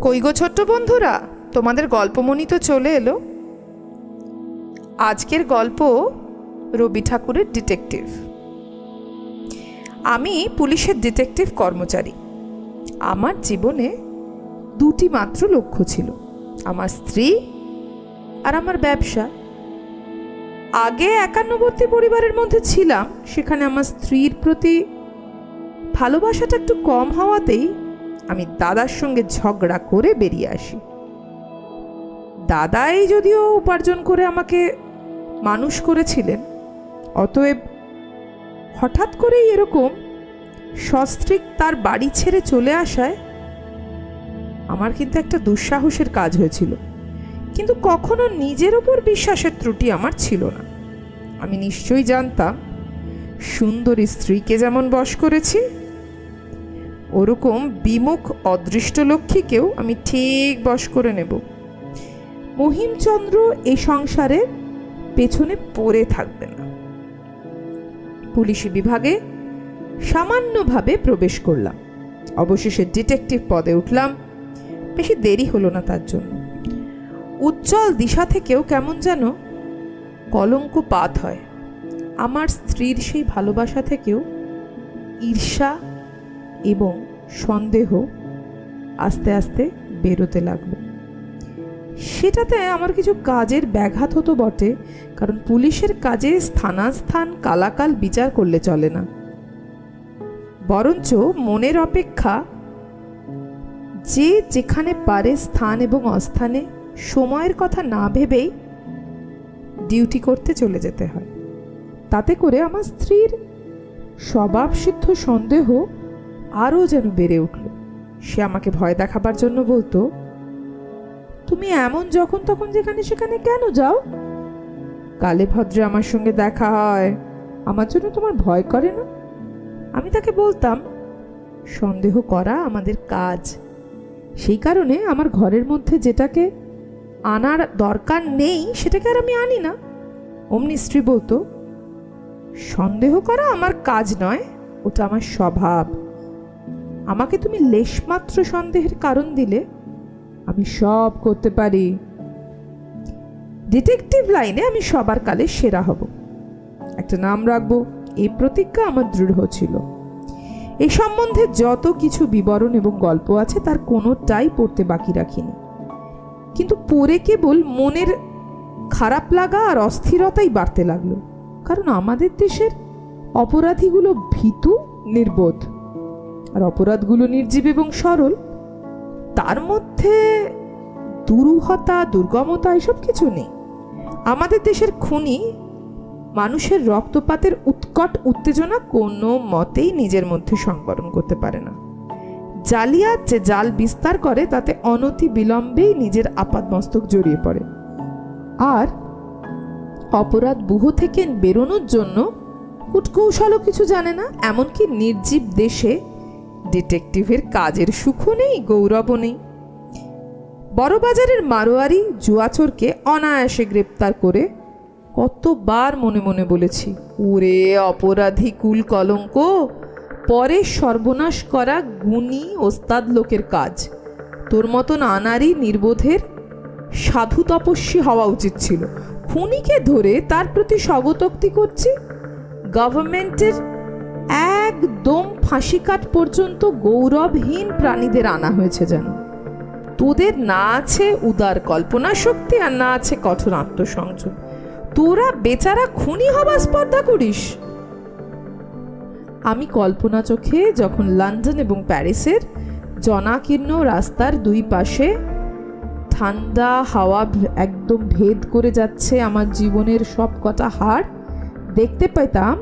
কই গো ছোট্ট বন্ধুরা, তোমাদের গল্পমণি তো চলে এলো। আজকের গল্প রবি ঠাকুরের ডিটেকটিভ। আমি পুলিশের ডিটেকটিভ কর্মচারী। আমার জীবনে দুটি মাত্র লক্ষ্য ছিল, আমার স্ত্রী আর আমার ব্যবসা। আগে একান্নবর্তী পরিবারের মধ্যে ছিলাম, সেখানে আমার স্ত্রীর প্রতি ভালোবাসাটা একটু কম হওয়াতেই আমি দাদার সঙ্গে ঝগড়া করে বেরিয়ে আসি। দাদাই যদিও উপার্জন করে আমাকে মানুষ করেছিলেন, অতএব হঠাৎ করেই এরকম সস্ত্রীক তার বাড়ি ছেড়ে চলে আসায় আমার কিন্তু একটা দুঃসাহসের কাজ হয়েছিল। কিন্তু কখনো নিজের ওপর বিশ্বাসের ত্রুটি আমার ছিল না। আমি নিশ্চয়ই জানতাম, সুন্দরী স্ত্রীকে যেমন বশ করেছি, ওরকম বিমুখ অদৃষ্ট লক্ষ্মীকেও আমি ঠিক বশ করে নেব। মহিমচন্দ্র এই সংসারের পেছনে পড়ে থাকবে না। পুলিশি বিভাগে সামান্যভাবে প্রবেশ করলাম, অবশেষে ডিটেকটিভ পদে উঠলাম। বেশি দেরি হলো না তার জন্য। উজ্জ্বল দিশা থেকেও কেমন যেন কলঙ্ক পাত হয়। আমার স্ত্রীর সেই ভালোবাসা থেকেও ঈর্ষা এবং সন্দেহ আস্তে আস্তে বেরোতে লাগলো। সেটাতে আমার কিছু কাজের ব্যাঘাত হতো বটে, কারণ পুলিশের কাজে স্থানাস্থান কালাকাল বিচার করলে চলে না। বরঞ্চ মনের অপেক্ষা যে যেখানে পারে স্থান এবং অস্থানে সময়ের কথা না ভেবেই ডিউটি করতে চলে যেতে হয়। তাতে করে আমার স্ত্রীর স্বভাবসিদ্ধ সন্দেহ আরও যেন বেড়ে উঠল। সে আমাকে ভয় দেখাবার জন্য বলতো, তুমি এমন যখন তখন যেখানে সেখানে কেন যাও? কালে ভদ্রে আমার সঙ্গে দেখা হয়, আমার জন্য তোমার ভয় করে না? আমি তাকে বলতাম, সন্দেহ করা আমাদের কাজ, সেই কারণে আমার ঘরের মধ্যে যেটাকে আনার দরকার নেই সেটাকে আর আমি আনি না। অমনি স্ত্রী বলতো, সন্দেহ করা আমার কাজ নয়, ওটা আমার স্বভাব। আমাকে তুমি লেশমাত্র সন্দেহের কারণ দিলে আমি সব করতে পারি। ডিটেকটিভ লাইনে আমি সবার কালে সেরা হব, একটা নাম রাখবো, এই প্রতিজ্ঞা আমার দৃঢ় ছিল। এই সম্বন্ধে যত কিছু বিবরণ এবং গল্প আছে তার কোনোটাই পড়তে বাকি রাখিনি। কিন্তু পড়ে কেবল মনের খারাপ লাগা আর অস্থিরতাই বাড়তে লাগলো। কারণ আমাদের দেশের অপরাধীগুলো ভীতু নির্বোধ, আর অপরাধগুলো নির্জীব এবং সরল। তার মধ্যে দুরূহতা, দুর্গমতা এসব কিছু নেই। আমাদের দেশের খুনি মানুষের রক্তপাতের উৎকট উত্তেজনা কোনো মতেই নিজের মধ্যে সংবরণ করতে পারে না। জালিয়াত যে জাল বিস্তার করে তাতে অনতি বিলম্বেই নিজের আপাদমস্তক জড়িয়ে পড়ে। আর অপরাধ বুহ থেকে বেরোনোর জন্য কূটকৌশলও কিছু জানে না। এমনকি নির্জীব দেশে ডিটেকটিভের কাজের সুখও নেই, গৌরবও নেই। বড়বাজারের মারোয়ারি জুয়াচোরকে অনায়াসে গ্রেপ্তার করে কতবার মনে মনে বলেছি, ওরে অপরাধী কুল কলঙ্ক, পরে সর্বনাশ করা গুণী ওস্তাদ লোকের কাজ। তোর মতন আনারি নির্বোধের সাধু তপস্বী হওয়া উচিত ছিল। খুনিকে ধরে তার প্রতি স্বগতোক্তি করছি। গভর্নমেন্টের একদম ফাঁসিকাট পর্যন্ত গৌরবহীন প্রাণীদের আনা হয়েছে যেন। তোদের না আছে উদার কল্পনা শক্তি, আর না আছে কঠোর আত্মসংযম। তোরা বেচারা খুনি হবার স্পর্ধা করিস। আমি কল্পনা চোখে যখন লন্ডন এবং প্যারিসের জনাকীর্ণ রাস্তার দুই পাশে ঠান্ডা হাওয়া একদম ভেদ করে যাচ্ছে আমার জীবনের সব কটা হাড় দেখতে পেতাম,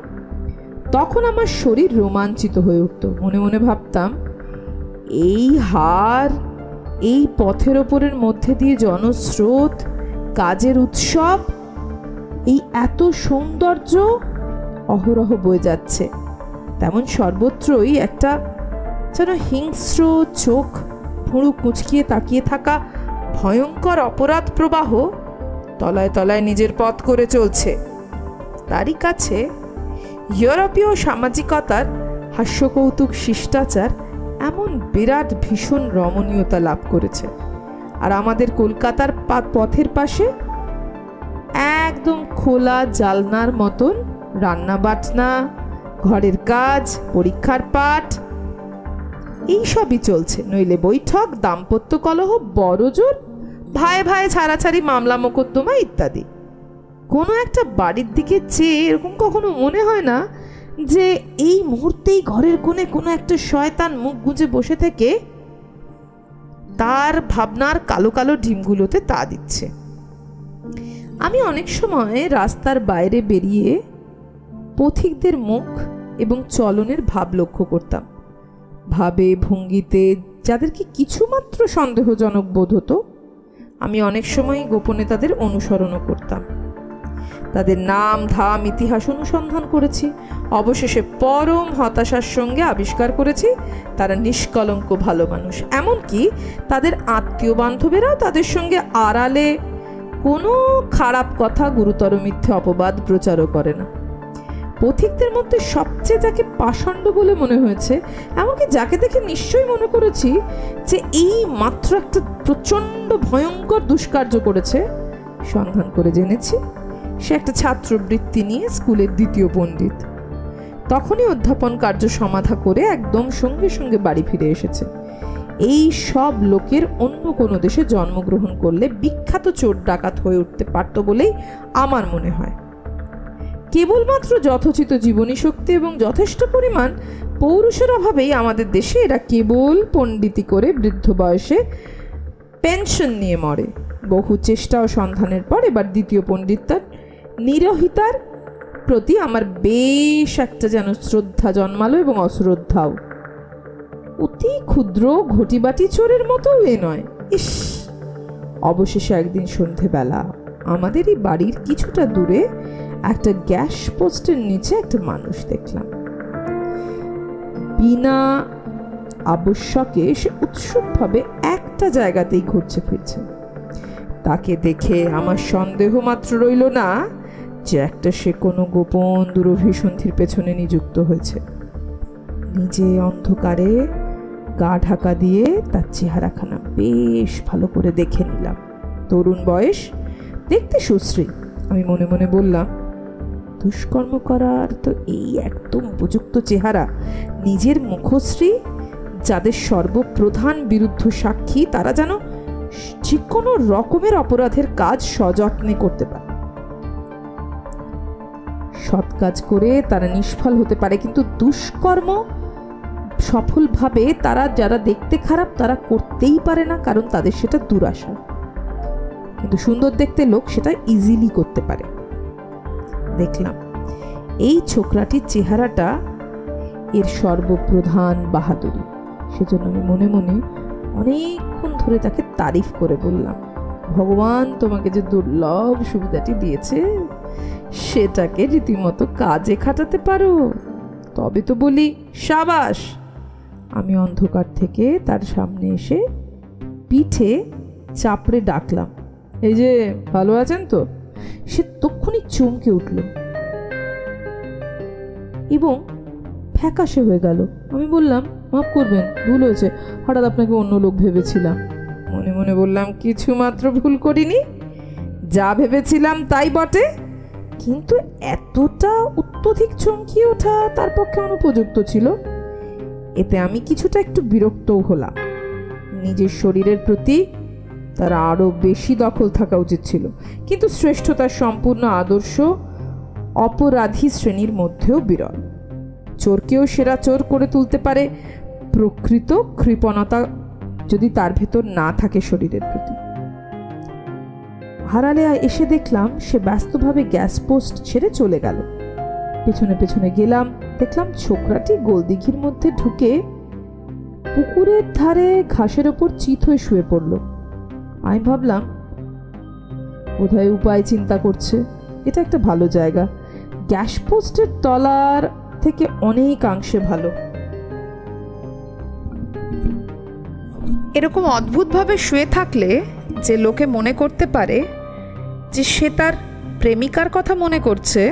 তখন আমার শরীর রোমাঞ্চিত হয়ে উঠত। মনে মনে ভাবতাম, এই হাড়, এই পথের ওপরের মধ্যে দিয়ে জনস্রোত, কাজের উৎসব, এই এত সৌন্দর্য অহরহ বয়ে যাচ্ছে। তেমন সর্বত্রই একটা যেন হিংস্র চোখ, ভুরু কুঁচকিয়ে তাকিয়ে থাকা ভয়ঙ্কর অপরাধ প্রবাহ তলায় তলায় নিজের পথ করে চলছে। তারই কাছে ইউরোপীয় সামাজিকতার হাস্যকৌতুক শিষ্টাচার এমন বিরাট ভীষণ রমণীয়তা লাভ করেছে। আর আমাদের কলকাতার পথের পাশে একদম খোলা জালনার মতন রান্না বাটনা, ঘরের কাজ, পরীক্ষার পাঠ এইসবই চলছে, নইলে বৈঠক, দাম্পত্য কলহ, বড়জোর, ভাই ভাই ছাড়াছাড়ি, মামলা মোকদ্দমা ইত্যাদি। কোনো একটা বাড়ির দিকে চেয়ে এরকম কখনো মনে হয় না যে এই মুহূর্তেই ঘরের কোণে কোনো একটা শয়তান মুখ গুঁজে বসে থেকে তার ভাবনার কালো কালো ঢিমগুলোতে তা দিচ্ছে। আমি অনেক সময় রাস্তার বাইরে বেরিয়ে পথিকদের মুখ এবং চলনের ভাব লক্ষ্য করতাম। ভাবে ভঙ্গিতে যাদেরকে কিছুমাত্র সন্দেহজনক বোধ হতো, আমি অনেক সময় গোপনে তাদের অনুসরণও করতাম। তাদের নাম ধাম ইতিহাস অনুসন্ধান করেছি। অবশেষে পরম হতাশার সঙ্গে আবিষ্কার করেছি তারা নিষ্কলঙ্ক ভালো মানুষ। এমনকি তাদের আত্মীয় বান্ধবেরাও তাদের সঙ্গে আড়ালে কোনো খারাপ কথা, গুরুতর মিথ্যে অপবাদ প্রচারও করে না। পথিকদের মধ্যে সবচেয়ে যাকে পাষণ্ড বলে মনে হয়েছে, এমনকি যাকে দেখে নিশ্চয়ই মনে করেছি যে এই মাত্র একটা প্রচণ্ড ভয়ঙ্কর দুষ্কার্য করেছে, সন্ধান করে জেনেছি সে একটা ছাত্রবৃত্তি নিয়ে স্কুলের দ্বিতীয় পণ্ডিত। তখনই অধ্যাপন কার্য সমাধা করে একদম সঙ্গে সঙ্গে বাড়ি ফিরে এসেছে। এই সব লোকের অন্য কোনো দেশে জন্মগ্রহণ করলে বিখ্যাত চোর ডাকাত হয়ে উঠতে পারত বলেই আমার মনে হয়। কেবলমাত্র যথোচিত জীবনী শক্তি এবং যথেষ্ট পরিমাণ পৌরুষের অভাবেই আমাদের দেশে এরা কেবল পণ্ডিতি করে বৃদ্ধ বয়সে পেনশন নিয়ে মরে। বহু চেষ্টা ও সন্ধানের পর এবার দ্বিতীয় পণ্ডিতার নিরহিতার প্রতি আমার বেশ একটা যেন শ্রদ্ধা জন্মালো, এবং অশ্রদ্ধাও। অতি ক্ষুদ্র ঘটিবাটি চোরের মতো এ নয়। ইস! অবশেষে একদিন সন্ধেবেলা আমাদেরই বাড়ির কিছুটা দূরে একটা গ্যাস পোস্টের নিচে একটা মানুষ দেখলাম। বিনা আবশ্যকে সে উৎসুকভাবে একটা জায়গাতেই ঘুরছে ফিরছে। তাকে দেখে আমার সন্দেহ মাত্র রইল না যে একটা সে কোনো গোপন দুরভিসন্ধির পেছনে নিযুক্ত হয়েছে। নিজে অন্ধকারে গা ঢাকা দিয়ে তার চেহারাখানা বেশ ভালো করে দেখে নিলাম। তরুণ বয়স, দেখতে সুশ্রী। আমি মনে মনে বললাম, দুষ্কর্ম করার তো এই একদম উপযুক্ত চেহারা। নিজের মুখশ্রী, যাদের সর্বপ্রধান বিরুদ্ধ সাক্ষী, তারা যেন যে কোনো রকমের অপরাধের কাজ সযত্নে করতে পারে। সৎ কাজ করে তারা নিষ্ফল হতে পারে, কিন্তু দুষ্কর্ম সফলভাবে তারা, যারা দেখতে খারাপ, তারা করতেই পারে না, কারণ তাদের সেটা দুরাশা। কিন্তু সুন্দর দেখতে লোক সেটা ইজিলি করতে পারে। দেখলাম এই ছোকরাটির চেহারাটা এর সর্বপ্রধান বাহাদুরি। সেজন্য আমি মনে মনে অনেকক্ষণ ধরে তাকে তারিফ করে বললাম, ভগবান তোমাকে যে দুর্লভ সুবিধাটি দিয়েছে সেটাকে রীতিমতো কাজে খাটাতে পারো, তবে তো বলি সাবাস। আমি অন্ধকার থেকে তার সামনে এসে পিঠে চাপড়ে ডাকলাম, এই যে ভালো আছেন তো? সে তক্ষুনি চমকে উঠল এবং ফ্যাকাশে হয়ে গেল। আমি বললাম, মাফ করবেন, ভুল হয়েছে, হঠাৎ আপনাকে অন্য লোক ভেবেছিলাম। মনে মনে বললাম, কিছু মাত্র ভুল করিনি, যা ভেবেছিলাম তাই বটে, কিন্তু এতটা অত্যধিক চমকিয়ে ওঠা তার পক্ষে অনুপযুক্ত ছিল। এতে আমি কিছুটা একটু বিরক্তও হলাম। নিজের শরীরের প্রতি তার আরও বেশি দখল থাকা উচিত ছিল, কিন্তু শ্রেষ্ঠতার সম্পূর্ণ আদর্শ অপরাধী শ্রেণীর মধ্যেও বিরল। চোরকেও সেরা চোর করে তুলতে পারে প্রকৃত কৃপণতা যদি তার ভেতর না থাকে শরীরের প্রতি। হারালে এসে দেখলাম সে ব্যস্তভাবে গ্যাস পোস্ট ছেড়ে চলে গেল। পেছনে পেছনে গেলাম, দেখলাম ছোকরাটি গোলদিঘির মধ্যে ঢুকে পুকুরের ধারে ঘাসের ওপর চিত হয়ে শুয়ে পড়ল। আমি ভাবলাম, বোধহয় উপায় চিন্তা করছে। এটা একটা ভালো জায়গা, গ্যাস পোস্টের তলার থেকে অনেকাংশে ভালো। এরকম অদ্ভুতভাবে শুয়ে থাকলে যে লোকে মনে করতে পারে যে সে তার প্রেমিকার কথা মনে করছে,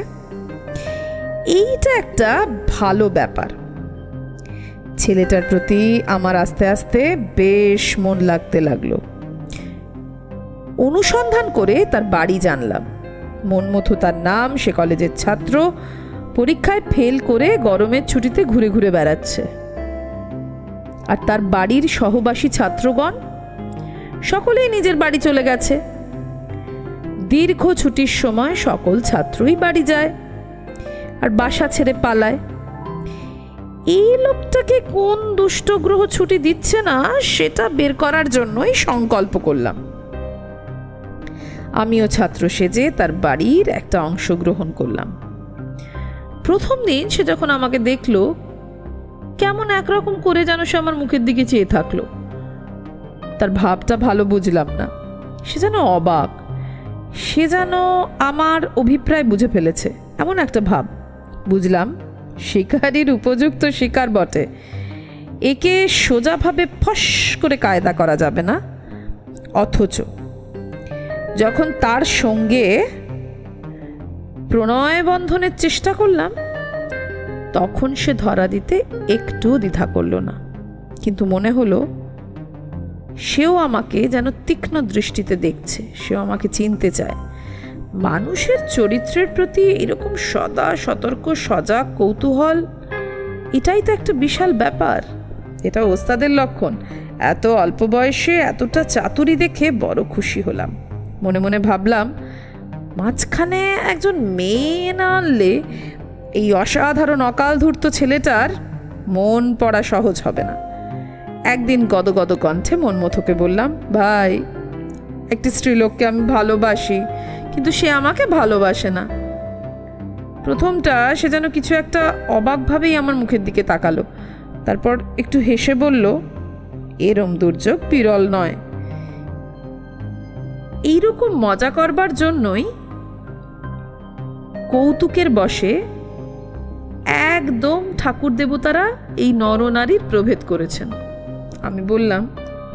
এইটা একটা ভালো ব্যাপার। ছেলেটার প্রতি আমার আস্তে আস্তে বেশ মন লাগতে লাগলো। অনুসন্ধান করে তার বাড়ি জানলাম। মনমথু তার নাম, সে কলেজের ছাত্র, পরীক্ষায় ফেল করে গরমের ছুটিতে ঘুরে ঘুরে বেড়াচ্ছে। আর তার বাড়ির সহবাসী ছাত্রগণ সকলেই নিজের বাড়ি চলে গেছে। দীর্ঘ ছুটির সময় সকল ছাত্রই বাড়ি যায় আর বাসা ছেড়ে পালায়। এই লোকটাকে কোন দুষ্ট গ্রহ ছুটি দিচ্ছে না সেটা বের করার জন্যই সংকল্প করলাম। আমিও ছাত্র সেজে তার বাড়ির একটা অংশ গ্রহণ করলাম। প্রথম দিন সে যখন আমাকে দেখলো, কেমন একরকম করে যেন সে আমার মুখের দিকে চেয়ে থাকলো। তার ভাবটা ভালো বুঝলাম না। সে যেন অবাক, সে যেন আমার অভিপ্রায় বুঝে ফেলেছে, এমন একটা ভাব। বুঝলাম শিকারীর উপযুক্ত শিকার বটে, একে সোজাভাবে ফস করে কায়দা করা যাবে না। অথচ যখন তার সঙ্গে প্রণয় বন্ধনের চেষ্টা করলাম, তখন সে ধরা দিতে একটু দ্বিধা করল না। কিন্তু মনে হলো সেও আমাকে যেন তীক্ষ্ণ দৃষ্টিতে দেখছে, সেও আমাকে চিনতে চায়। মানুষের চরিত্রের প্রতি এরকম সদা সতর্ক, সজাগ কৌতূহল, এটাই তো একটা বিশাল ব্যাপার। এটা ওস্তাদের লক্ষণ। এত অল্প বয়সে এতটা চাতুরি দেখে বড় খুশি হলাম। মনে মনে ভাবলাম, মাঝখানে একজন মেয়ে না আনলে এই অসাধারণ অকালধূর্ত ছেলেটার মন পড়া সহজ হবে না। একদিন গদগদ কণ্ঠে মনমথুকে বললাম, ভাই, একটি স্ত্রীলোককে আমি ভালোবাসি, কিন্তু সে আমাকে ভালোবাসে না। প্রথমটা সে যেন কিছু একটা অবাকভাবেই আমার মুখের দিকে তাকালো, তারপর একটু হেসে বলল, এরম দুর্যোগ বিরল নয়। এইরকম মজা করবার জন্যই কৌতুকের বশে একদম ঠাকুর দেবতারা এই নরনারীর প্রভেদ করেছেন। আমি বললাম,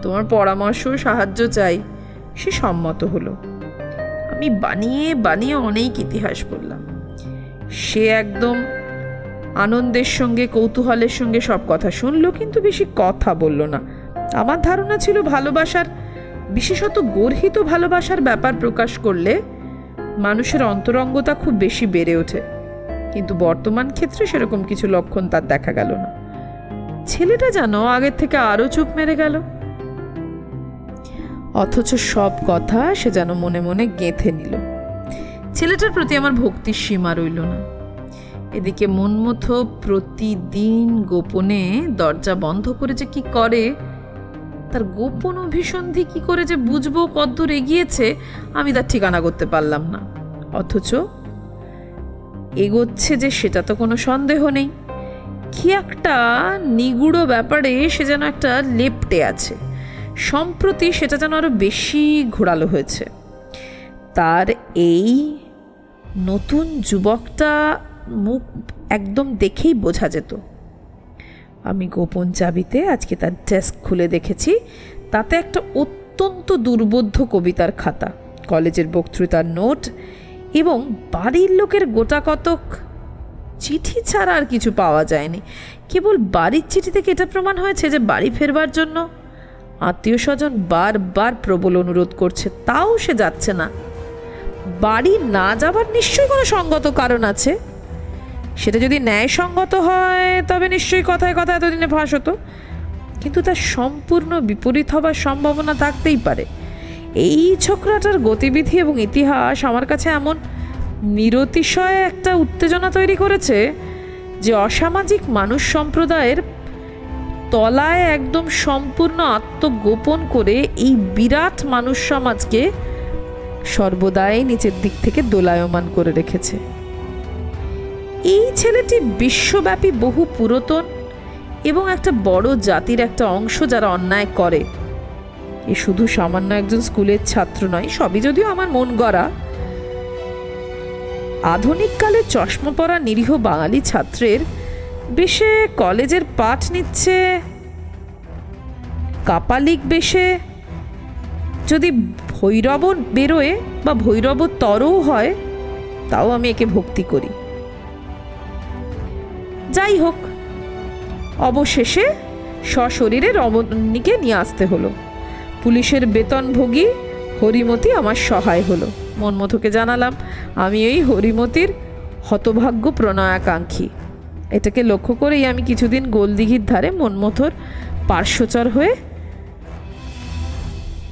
তোমার পরামর্শ সাহায্য চাই। সে সম্মত হলো। আমি বানিয়ে বানিয়ে অনেক ইতিহাস বললাম। সে একদম আনন্দের সঙ্গে কৌতূহলের সঙ্গে সব কথা শুনলো, কিন্তু বেশি কথা বলল না। আমার ধারণা ছিল ভালোবাসার, বিশেষত গর্হিত ভালোবাসার ব্যাপার প্রকাশ করলে মানুষের অন্তরঙ্গতা খুব বেশি বেড়ে ওঠে, কিন্তু বর্তমান ক্ষেত্রে সেরকম কিছু লক্ষণ তার দেখা গেল না। ছেলেটা যেন আগের থেকে আরো চুপ মেরে গেল, অথচ সব কথা সে যেন মনে মনে গেঁথে নিল। ছেলেটার প্রতি আমার ভক্তির সীমা রইল না। এদিকে মনমথু প্রতিদিন গোপনে দরজা বন্ধ করে যে কি করে, তার গোপন অভিসন্ধি কি করে যে বুঝবো কতদূর এগিয়েছে, আমি তার ঠিকানা করতে পারলাম না। অথচ এগোচ্ছে যে সেটা তো কোনো সন্দেহ নেই। কি একটা নিগূঢ় ব্যাপারে সে যেন একটা লেপ্টে আছে। সম্প্রতি সেটা যেন আরো বেশি ঘোরালো হয়েছে। তার এই নতুন যুবকটা মুখ একদম দেখেই বোঝা যেত। আমি গোপন চাবিতে আজকে তার ডেস্ক খুলে দেখেছি। তাতে একটা অত্যন্ত দুর্বোধ্য কবিতার খাতা, কলেজের বক্তৃতার নোট এবং বাড়ির লোকের গোটা কতক চিঠি ছাড়া আর কিছু পাওয়া যায়নি। কেবল বাড়ির চিঠি থেকে এটা প্রমাণ হয়েছে যে বাড়ি ফেরবার জন্য আত্মীয় স্বজন বারবার প্রবল অনুরোধ করছে, তাও সে যাচ্ছে না। বাড়ি না যাবার নিশ্চয়ই কোনো সঙ্গত কারণ আছে। সেটা যদি ন্যায়সঙ্গত হয় তবে নিশ্চয়ই কথায় কথায় এতদিনে ফাঁস হতো, কিন্তু তার সম্পূর্ণ বিপরীত হবার সম্ভাবনা থাকতেই পারে। এই ছোকরাটার গতিবিধি এবং ইতিহাস আমার কাছে এমন নিরতিশয় একটা উত্তেজনা তৈরি করেছে যে অসামাজিক মানুষ সম্প্রদায়ের তলায় একদম সম্পূর্ণ আত্মগোপন করে এই বিরাট মানুষ সমাজকে সর্বদাই নিচের দিক থেকে দোলায়মান করে রেখেছে। এই ছেলেটি বিশ্বব্যাপী বহু পুরাতন এবং একটা বড় জাতির একটা অংশ যারা অন্যায় করে। এ শুধু সামান্য একজন স্কুলের ছাত্র নয়, সবই যদিও আমার মন গড়া। আধুনিককালে চশমা পরা নিরীহ বাঙালি ছাত্রের বেশে কলেজের পাঠ নিচ্ছে, কাপালিক বেশে যদি ভৈরব বেরোয় বা ভৈরব তরও হয়, তাও আমি একে ভক্তি করি। যাই হোক, অবশেষে সশরীরে রমণীকে নিয়ে আসতে হলো। পুলিশের বেতনভোগী হরিমতি আমার সহায় হলো। মনমথকে জানালাম আমি এই হরিমতির হতভাগ্য প্রণয়াকাঙ্ক্ষী। এটাকে লক্ষ্য করেই আমি কিছুদিন গোলদিঘির ধারে মনমথর পার্শ্বচর হয়ে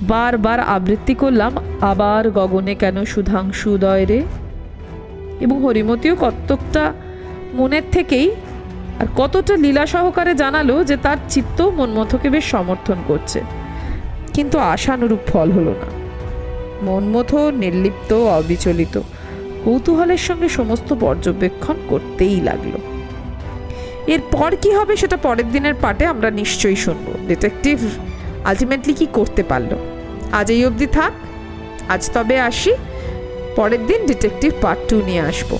বারবার আবৃত্তি করলাম, আবার গগনে কেন সুধাংশু উদয় রে। এবং হরিমতিও কতকটা মনের থেকেই আর কতটা লীলা সহকারে জানালো যে তার চিত্ত মনমথকে বেশ সমর্থন করছে। কিন্তু আশানুরূপ ফল হলো না। মনমথ নির্লিপ্ত অবিচলিত কৌতূহলের সঙ্গে সমস্ত পর্যবেক্ষণ করতেই লাগলো। এরপর কি হবে সেটা পরের দিনের পার্টে আমরা নিশ্চয়ই শুনবো। ডিটেকটিভ আলটিমেটলি কি করতে পারলো। আজ এই অবধি থাক। আজ তবে আসি, পরের দিন ডিটেকটিভ পার্ট 2 নিয়ে আসবো।